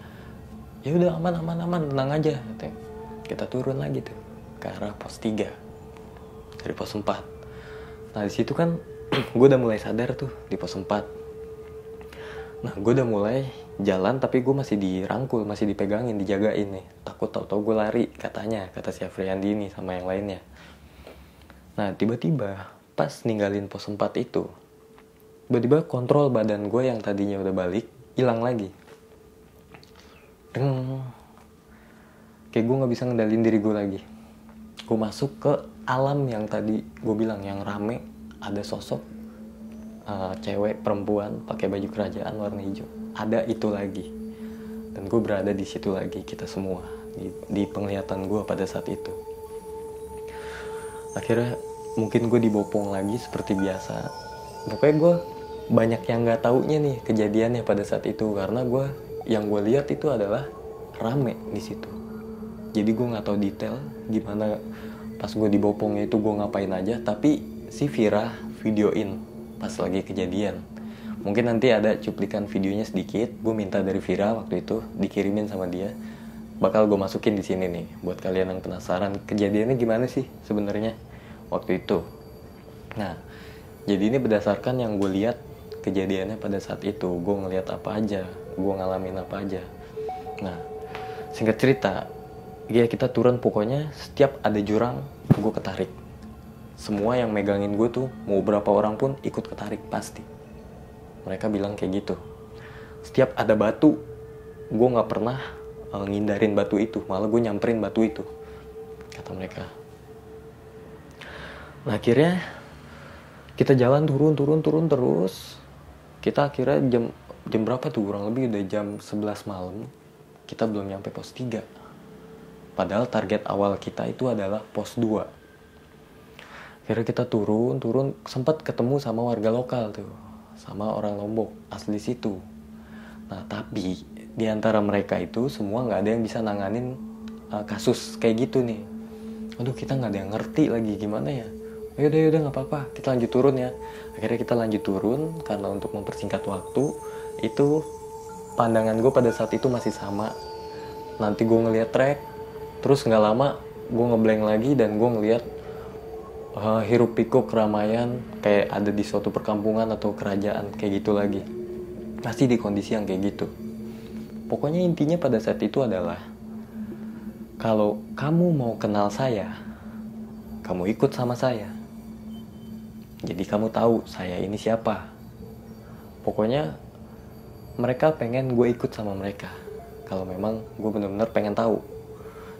Ya udah aman, tenang aja. Kita turun lagi tuh ke arah pos 3 dari pos 4. Nah di situ kan gue udah mulai sadar tuh di pos 4. Nah gue udah mulai jalan tapi gue masih dirangkul, masih dipegangin, dijagain nih. Takut tau-tau gue lari katanya, kata si Afriandi ini sama yang lainnya. Nah tiba-tiba pas ninggalin pos 4 itu, tiba-tiba kontrol badan gue yang tadinya udah balik hilang lagi. Kayak gue gak bisa ngendalin diri gue lagi. Gue masuk ke alam yang tadi gue bilang yang rame, ada sosok cewek perempuan pakai baju kerajaan warna hijau. Ada itu lagi. Dan gue berada di situ lagi, kita semua di penglihatan gue pada saat itu. Akhirnya mungkin gue dibopong lagi seperti biasa. Pokoknya gue banyak yang nggak taunya nih kejadiannya pada saat itu, karena yang gue lihat itu adalah rame di situ. Jadi gue nggak tahu detail gimana pas gue dibopongnya itu gue ngapain aja, tapi si Vira videoin pas lagi kejadian. Mungkin nanti ada cuplikan videonya sedikit, gue minta dari Vira waktu itu dikirimin sama dia. Bakal gue masukin di sini nih buat kalian yang penasaran kejadiannya gimana sih sebenarnya waktu itu. Nah, jadi ini berdasarkan yang gue lihat kejadiannya pada saat itu, gue ngelihat apa aja, gue ngalamin apa aja. Nah, singkat cerita, ya kita turun, pokoknya setiap ada jurang gue ketarik semua yang megangin gue tuh mau berapa orang pun ikut ketarik pasti. Mereka bilang kayak gitu. Setiap ada batu, gue nggak pernah ngindarin batu itu, malah gue nyamperin batu itu, kata mereka. Nah akhirnya kita jalan turun terus. Kita akhirnya jam berapa tuh, kurang lebih udah jam 11 malam. Kita belum nyampe pos 3. Padahal target awal kita itu adalah pos 2. Akhirnya kita turun, sempat ketemu sama warga lokal tuh, sama orang Lombok asli situ. Nah tapi di antara mereka itu semua nggak ada yang bisa nanganin kasus kayak gitu nih. Aduh, kita nggak ada yang ngerti lagi gimana ya. Yaudah nggak apa-apa, kita lanjut turun ya. Akhirnya kita lanjut turun karena untuk mempersingkat waktu. Itu pandangan gue pada saat itu masih sama. Nanti gue ngeliat trek, terus nggak lama gue ngeblank lagi dan gue ngeliat hiruk pikuk keramaian kayak ada di suatu perkampungan atau kerajaan kayak gitu lagi. Pasti di kondisi yang kayak gitu. Pokoknya intinya pada saat itu adalah, kalau kamu mau kenal saya, kamu ikut sama saya. Jadi kamu tahu saya ini siapa. Pokoknya mereka pengen gue ikut sama mereka. Kalau memang gue benar-benar pengen tahu.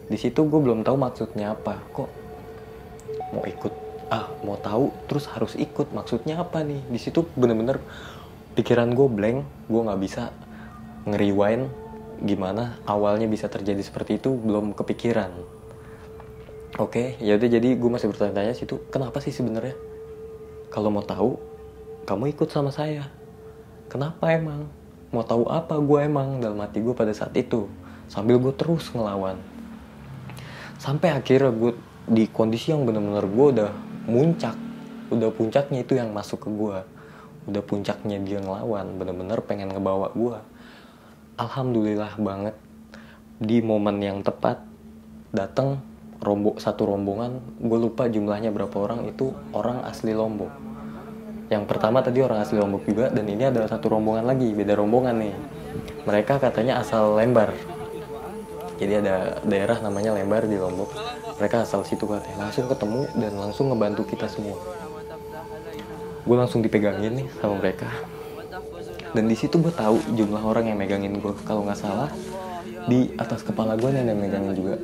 Di situ gue belum tahu maksudnya apa. Kok mau ikut? Mau tahu terus harus ikut. Maksudnya apa nih? Di situ benar-benar pikiran gue blank. Gue nggak bisa nge-rewind gimana awalnya bisa terjadi seperti itu, belum kepikiran. Oke, ya udah, jadi gue masih bertanya-tanya situ, kenapa sih sebenarnya? Kalau mau tahu, kamu ikut sama saya. Kenapa emang? Mau tahu apa gue emang? Dalam hati gue pada saat itu. Sambil gue terus ngelawan. Sampai akhirnya gue di kondisi yang benar-benar gue udah muncak. Udah puncaknya itu yang masuk ke gue. Udah puncaknya dia ngelawan. Benar-benar pengen ngebawa gue. Alhamdulillah banget. Di momen yang tepat, datang satu rombongan, gue lupa jumlahnya berapa orang, itu orang asli Lombok. Yang pertama tadi orang asli Lombok juga, dan ini ada satu rombongan lagi, beda rombongan nih. Mereka katanya asal Lembar. Jadi ada daerah namanya Lembar di Lombok. Mereka asal situ katanya. Langsung ketemu dan langsung ngebantu kita semua. Gue langsung dipegangin nih sama mereka. Dan di situ gue tahu jumlah orang yang megangin gue. Kalau nggak salah, di atas kepala gue ada yang megangin juga.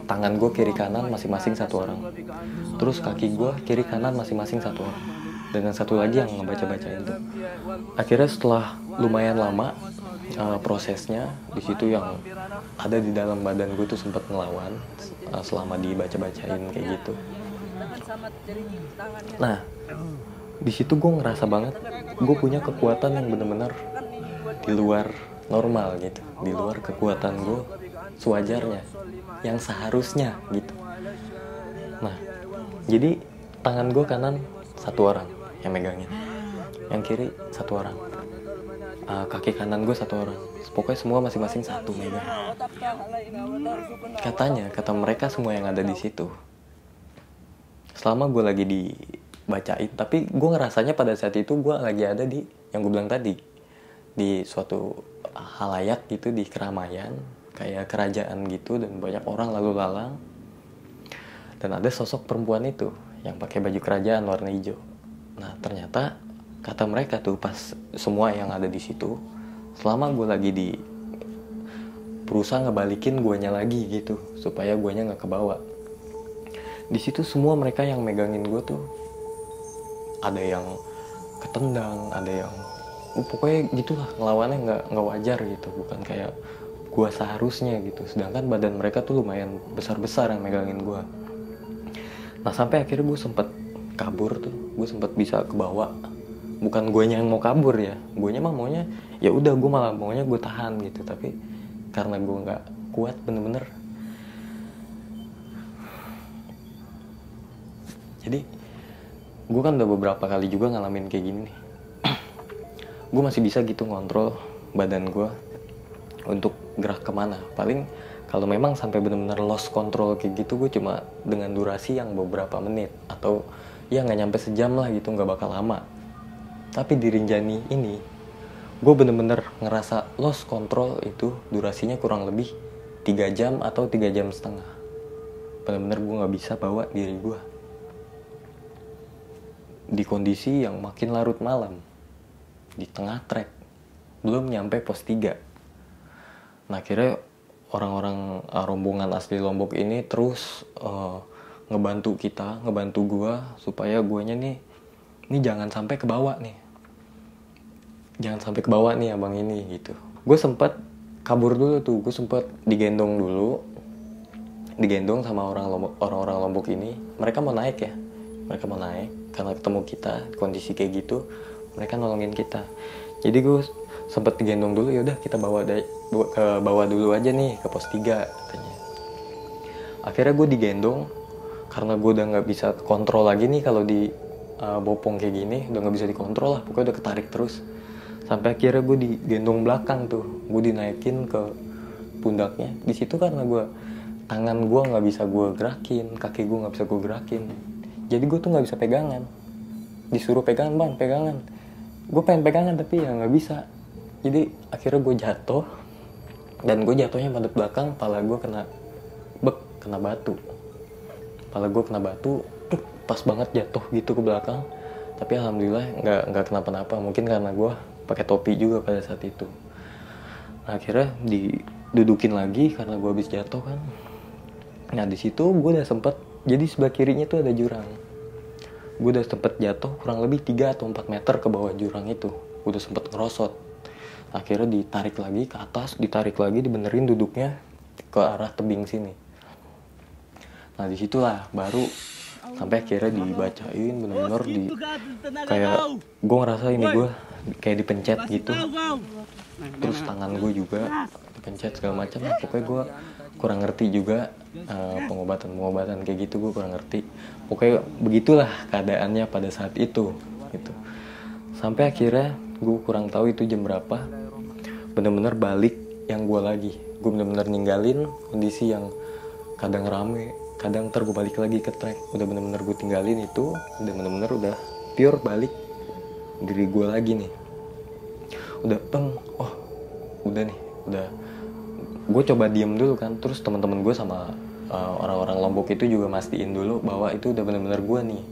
Tangan gue kiri kanan masing-masing satu orang. Terus kaki gue kiri kanan masing-masing satu orang. Dan yang satu lagi yang ngebaca-bacain tuh. Akhirnya setelah lumayan lama prosesnya, di situ yang ada di dalam badan gue tuh sempat ngelawan selama dibaca-bacain kayak gitu. Nah, di situ gue ngerasa banget gue punya kekuatan yang benar-benar di luar normal gitu, di luar kekuatan gue sewajarnya, yang seharusnya gitu. Nah, jadi tangan gue kanan satu orang yang megangin, yang kiri satu orang, kaki kanan gue satu orang, pokoknya semua masing-masing satu megang. Kata mereka semua yang ada di situ, selama gue lagi dibacain, tapi gue ngerasanya pada saat itu gue lagi ada di, yang gue bilang tadi, di suatu halayak gitu, di keramaian kayak kerajaan gitu, dan banyak orang lalu lalang, dan ada sosok perempuan itu yang pakai baju kerajaan warna hijau. Nah ternyata kata mereka tuh pas semua yang ada di situ, selama gue lagi berusaha ngebalikin guanya lagi gitu supaya guanya nggak kebawa, di situ semua mereka yang megangin gue tuh ada yang ketendang, ada yang pokoknya gitulah, ngelawannya nggak wajar gitu, bukan kayak gue seharusnya gitu. Sedangkan badan mereka tuh lumayan besar-besar yang megangin gue. Nah sampai akhirnya gue sempet kabur tuh, gue sempet bisa kebawa. Bukan guanya yang mau kabur ya, guanya mah maunya ya udah, gue malah maunya gue tahan gitu. Tapi karena gue nggak kuat bener-bener, jadi gue kan udah beberapa kali juga ngalamin kayak gini nih. Gue masih bisa gitu ngontrol badan gue untuk gerak kemana. Paling kalau memang sampai benar-benar lost control kayak gitu, gue cuma dengan durasi yang beberapa menit atau ya nggak nyampe sejam lah gitu, nggak bakal lama. Tapi di Rinjani ini gue bener-bener ngerasa lost control itu durasinya kurang lebih 3 jam atau 3 jam setengah. Bener-bener gue gak bisa bawa diri gue. di kondisi yang makin larut malam, di tengah trek, belum nyampe pos 3. Nah akhirnya orang-orang rombongan asli Lombok ini terus ngebantu gua supaya guanya nih jangan sampai ke bawah nih abang ini gitu. Gue sempet kabur dulu tuh, gue sempet digendong sama orang-orang Lombok ini. Mereka mau naik karena ketemu kita kondisi kayak gitu, mereka nolongin kita. Jadi gue sempet digendong dulu, yaudah kita ke bawah dulu aja nih ke pos 3 katanya. Akhirnya gue digendong karena gue udah nggak bisa kontrol lagi nih kalau di bopong kayak gini, udah nggak bisa dikontrol lah, pokoknya udah ketarik terus. Sampai akhirnya gue digendong belakang tuh, gue dinaikin ke pundaknya. Di situ karena tangan gue nggak bisa gue gerakin, kaki gue nggak bisa gue gerakin, jadi gue tuh nggak bisa pegangan. Disuruh pegangan, gue pengen pegangan tapi ya nggak bisa. Jadi akhirnya gue jatuh, dan gue jatuhnya madep belakang, pala gue kena batu. Pas banget jatuh gitu ke belakang. Tapi alhamdulillah nggak kenapa-napa, mungkin karena gue pakai topi juga pada saat itu. Nah, akhirnya didudukin lagi karena gue habis jatuh kan. Nah di situ gue udah sempet, jadi sebelah kirinya tuh ada jurang. Gue udah sempet jatuh kurang lebih 3 atau 4 meter ke bawah jurang itu. Gue udah sempet ngerosot. Akhirnya ditarik lagi ke atas, dibenerin duduknya ke arah tebing sini. Nah disitulah baru sampai akhirnya dibacain bener-bener kayak gue ngerasa ini gue kayak dipencet gitu. Terus tangan gue juga dipencet segala macam. Pokoknya gue kurang ngerti juga pengobatan kayak gitu, gue kurang ngerti. Pokoknya begitulah keadaannya pada saat itu gitu. Sampai akhirnya gue kurang tahu itu jam berapa, bener-bener balik yang gue bener-bener ninggalin kondisi yang kadang rame, kadang ntar gue balik lagi ke trek. Udah bener-bener gue tinggalin itu, udah bener-bener udah pure balik diri gue lagi nih. Udah gue coba diem dulu kan. Terus teman-teman gue sama orang-orang Lombok itu juga mastiin dulu bahwa itu udah bener-bener gue nih.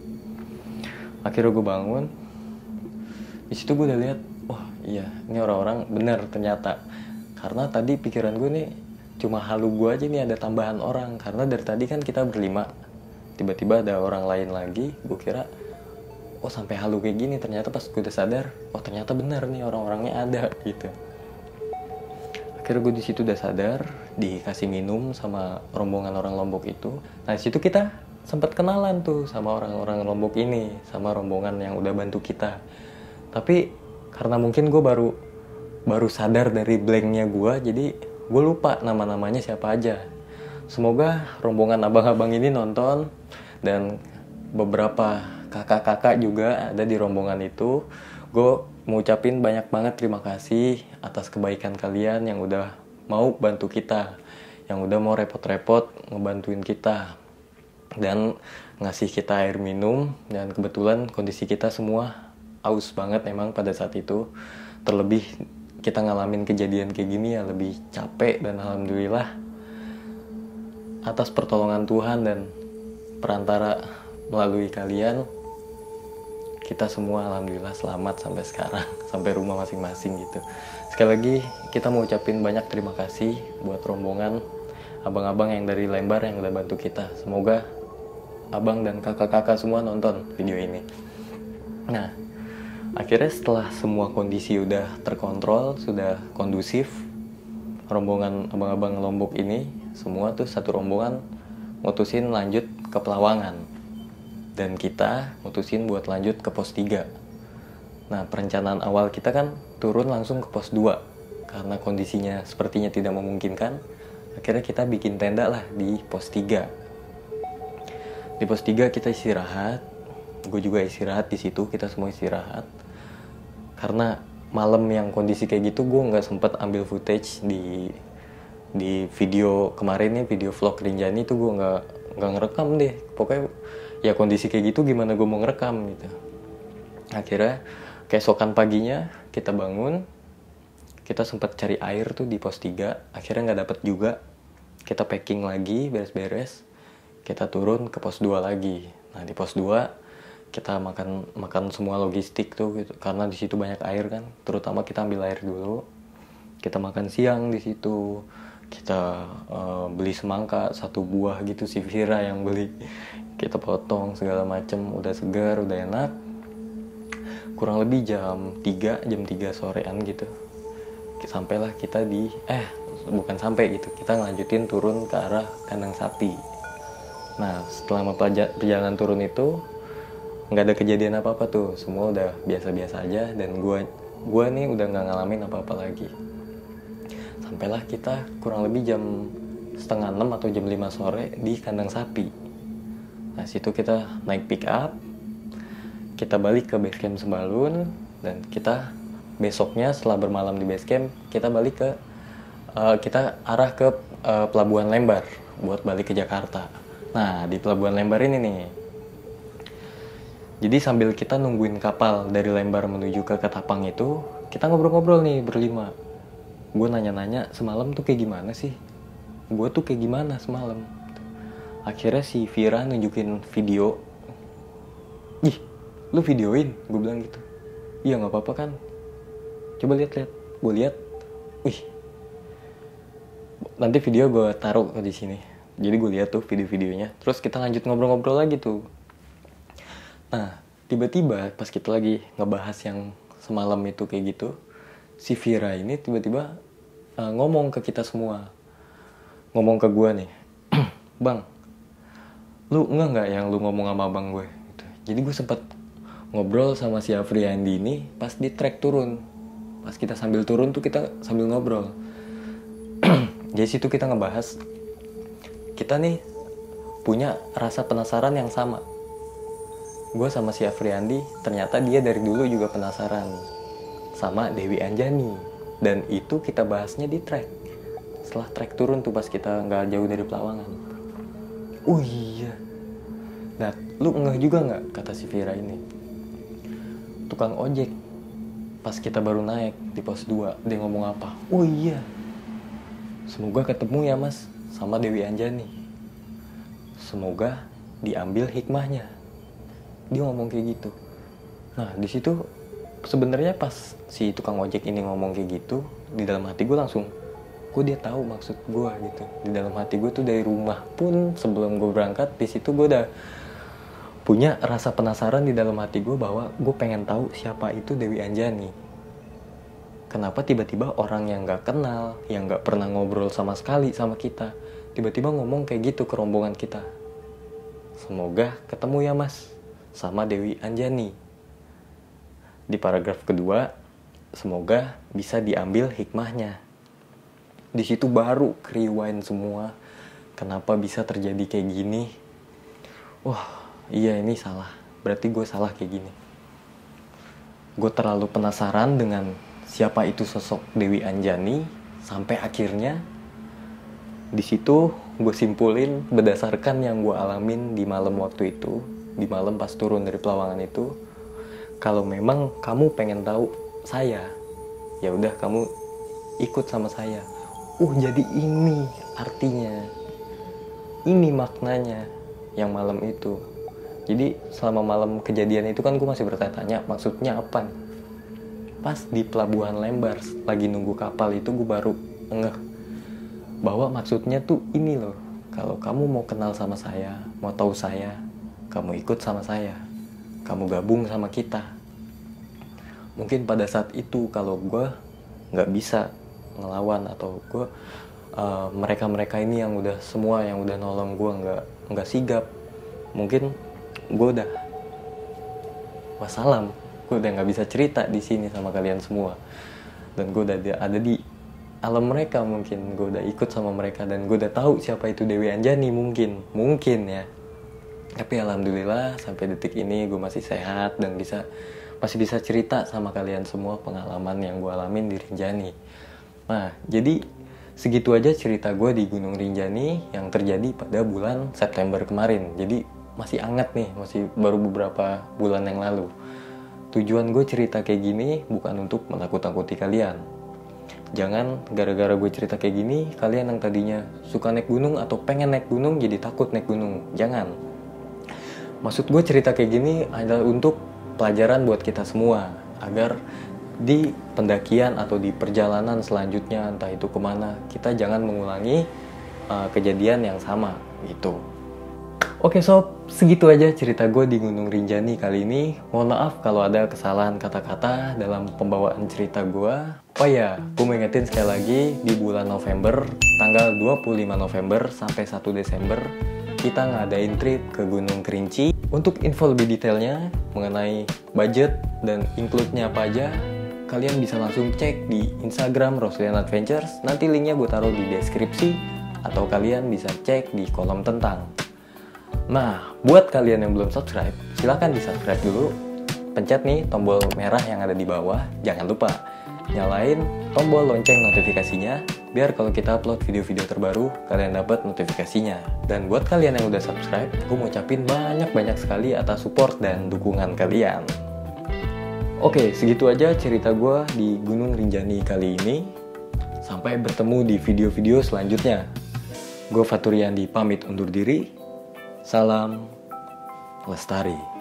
Akhirnya gue bangun. Di situ gue udah lihat, iya ini orang-orang bener ternyata. Karena tadi pikiran gue nih cuma halu gue aja nih ada tambahan orang. Karena dari tadi kan kita berlima, tiba-tiba ada orang lain lagi. Gue kira sampai halu kayak gini. Ternyata pas gue udah sadar, ternyata bener nih orang-orangnya ada gitu. Akhirnya gue di situ udah sadar, dikasih minum sama rombongan orang Lombok itu. Nah di situ kita sempat kenalan tuh sama orang-orang Lombok ini, sama rombongan yang udah bantu kita. Tapi karena mungkin gue baru sadar dari blanknya gue, jadi gue lupa nama-namanya siapa aja. Semoga rombongan abang-abang ini nonton, dan beberapa kakak-kakak juga ada di rombongan itu. Gue mau ucapin banyak banget terima kasih atas kebaikan kalian yang udah mau bantu kita, yang udah mau repot-repot ngebantuin kita dan ngasih kita air minum. Dan kebetulan kondisi kita semua aus banget emang pada saat itu. Terlebih kita ngalamin kejadian kayak gini ya lebih capek. Dan alhamdulillah atas pertolongan Tuhan dan perantara melalui kalian, kita semua alhamdulillah selamat sampai sekarang, sampai rumah masing-masing gitu. Sekali lagi kita mau ucapin banyak terima kasih buat rombongan abang-abang yang dari Lembar yang udah bantu kita. Semoga abang dan kakak-kakak semua nonton video ini. Nah, akhirnya setelah semua kondisi udah terkontrol, sudah kondusif, rombongan abang-abang Lombok ini semua tuh satu rombongan mutusin lanjut ke Pelawangan. Dan kita mutusin buat lanjut ke pos 3. Nah, perencanaan awal kita kan turun langsung ke pos 2. Karena kondisinya sepertinya tidak memungkinkan, akhirnya kita bikin tenda lah di pos 3. Di pos 3 kita istirahat. Gue juga istirahat di situ, kita semua istirahat. Karena malam yang kondisi kayak gitu, gue nggak sempet ambil footage di video kemarin nih, video vlog Rinjani itu gue nggak ngerekam deh. Pokoknya ya kondisi kayak gitu gimana gue mau ngerekam gitu. Akhirnya keesokan paginya kita bangun, kita sempat cari air tuh di pos 3, akhirnya nggak dapet juga. Kita packing lagi, beres-beres, kita turun ke pos 2 lagi. Nah di pos 2 kita makan makan semua logistik tuh gitu, karena di situ banyak air kan, terutama kita ambil air dulu, kita makan siang di situ, kita beli semangka 1 buah gitu, si Vira yang beli, kita potong segala macem, udah segar udah enak. Kurang lebih jam 3 sorean gitu, sampailah kita di bukan sampai gitu, kita ngelanjutin turun ke arah kandang sapi. Nah setelah perjalanan turun itu nggak ada kejadian apa-apa tuh, semua udah biasa-biasa aja, dan gue nih udah nggak ngalamin apa-apa lagi. Sampailah kita kurang lebih jam 5:30 atau jam 5 sore di kandang sapi. Nah situ kita naik pick up, kita balik ke base camp Sembalun, dan kita besoknya setelah bermalam di base camp, kita balik ke kita arah ke Pelabuhan Lembar buat balik ke Jakarta. Nah di Pelabuhan Lembar ini nih, jadi sambil kita nungguin kapal dari Lembar menuju ke Ketapang itu, kita ngobrol-ngobrol nih berlima. Gue nanya-nanya semalam tuh kayak gimana sih? Gue tuh kayak gimana semalam? Akhirnya si Vira nunjukin video. Ih, lu videoin? Gue bilang gitu. Iya nggak apa-apa kan? Coba lihat-lihat. Gue lihat. Wih. Nanti video gue taruh di sini. Jadi gue lihat tuh video-videonya. Terus kita lanjut ngobrol-ngobrol lagi tuh. Nah, tiba-tiba pas kita lagi ngebahas yang semalam itu kayak gitu, si Vira ini tiba-tiba ngomong ke kita semua. Ngomong ke gue nih, Bang, lu nggak yang lu ngomong sama abang gue? Gitu. Jadi gue sempet ngobrol sama si Afriandi ini pas di trek turun. Pas kita sambil turun tuh kita sambil ngobrol. Jadi situ kita ngebahas, kita nih punya rasa penasaran yang sama. Gue sama si Afriandi, ternyata dia dari dulu juga penasaran sama Dewi Anjani. Dan itu kita bahasnya di trek. Setelah trek turun tuh pas kita gak jauh dari Pelawangan. Oh iya. Nah, lu ngeh juga gak, kata si Vira ini, tukang ojek pas kita baru naik di pos 2, dia ngomong apa? Oh iya, semoga ketemu ya mas sama Dewi Anjani, semoga diambil hikmahnya. Dia ngomong kayak gitu. Nah di situ sebenarnya pas si tukang ojek ini ngomong kayak gitu, di dalam hati gue langsung, kok dia tahu maksud gue gitu. Di dalam hati gue tuh dari rumah pun sebelum gue berangkat, di situ gue udah punya rasa penasaran di dalam hati gue bahwa gue pengen tahu siapa itu Dewi Anjani. Kenapa tiba-tiba orang yang gak kenal, yang gak pernah ngobrol sama sekali sama kita, tiba-tiba ngomong kayak gitu ke rombongan kita. Semoga ketemu ya mas sama Dewi Anjani. Di paragraf kedua, semoga bisa diambil hikmahnya. Di situ baru rewind semua. Kenapa bisa terjadi kayak gini? Wah, iya ini salah. Berarti gue salah kayak gini. Gue terlalu penasaran dengan siapa itu sosok Dewi Anjani, sampai akhirnya di situ gue simpulin berdasarkan yang gue alamin di malam waktu itu, di malam pas turun dari Pelawangan itu, kalau memang kamu pengen tahu saya, ya udah kamu ikut sama saya. Jadi ini artinya, ini maknanya yang malam itu. Jadi selama malam kejadian itu kan gue masih bertanya-tanya maksudnya apa. Pas di Pelabuhan Lembar lagi nunggu kapal itu gue baru ngeh bahwa maksudnya tuh ini loh. Kalau kamu mau kenal sama saya, mau tahu saya, kamu ikut sama saya, kamu gabung sama kita. Mungkin pada saat itu kalau gue nggak bisa ngelawan, atau gue mereka ini yang udah semua yang udah nolong gue nggak sigap, mungkin gue udah wassalam, gue udah nggak bisa cerita di sini sama kalian semua, dan gue udah ada di alam mereka. Mungkin gue udah ikut sama mereka dan gue udah tahu siapa itu Dewi Anjani, mungkin ya. Tapi alhamdulillah sampai detik ini gue masih sehat dan masih bisa cerita sama kalian semua pengalaman yang gue alamin di Rinjani. Nah jadi segitu aja cerita gue di Gunung Rinjani yang terjadi pada bulan September kemarin. Jadi masih hangat nih, masih baru beberapa bulan yang lalu. Tujuan gue cerita kayak gini bukan untuk menakut-nakuti kalian. Jangan gara-gara gue cerita kayak gini, kalian yang tadinya suka naik gunung atau pengen naik gunung jadi takut naik gunung. Jangan. Maksud gue cerita kayak gini adalah untuk pelajaran buat kita semua, agar di pendakian atau di perjalanan selanjutnya, entah itu kemana, kita jangan mengulangi kejadian yang sama gitu. Oke sob, segitu aja cerita gue di Gunung Rinjani kali ini. Mohon maaf kalau ada kesalahan kata-kata dalam pembawaan cerita gue. Oh ya, gue mau ingetin sekali lagi, di bulan November, tanggal 25 November sampai 1 Desember, kita ngadain trip ke Gunung Kerinci. Untuk info lebih detailnya mengenai budget dan include-nya apa aja, kalian bisa langsung cek di Instagram Roslian Adventures. Nanti linknya gue taruh di deskripsi, atau kalian bisa cek di kolom tentang. Nah, buat kalian yang belum subscribe, silahkan di-subscribe dulu. Pencet nih tombol merah yang ada di bawah. Jangan lupa nyalain tombol lonceng notifikasinya, biar kalau kita upload video-video terbaru, kalian dapat notifikasinya. Dan buat kalian yang udah subscribe, gue mau ucapin banyak-banyak sekali atas support dan dukungan kalian. Oke, segitu aja cerita gue di Gunung Rinjani kali ini. Sampai bertemu di video-video selanjutnya. Gue Faturiandi pamit undur diri. Salam Lestari.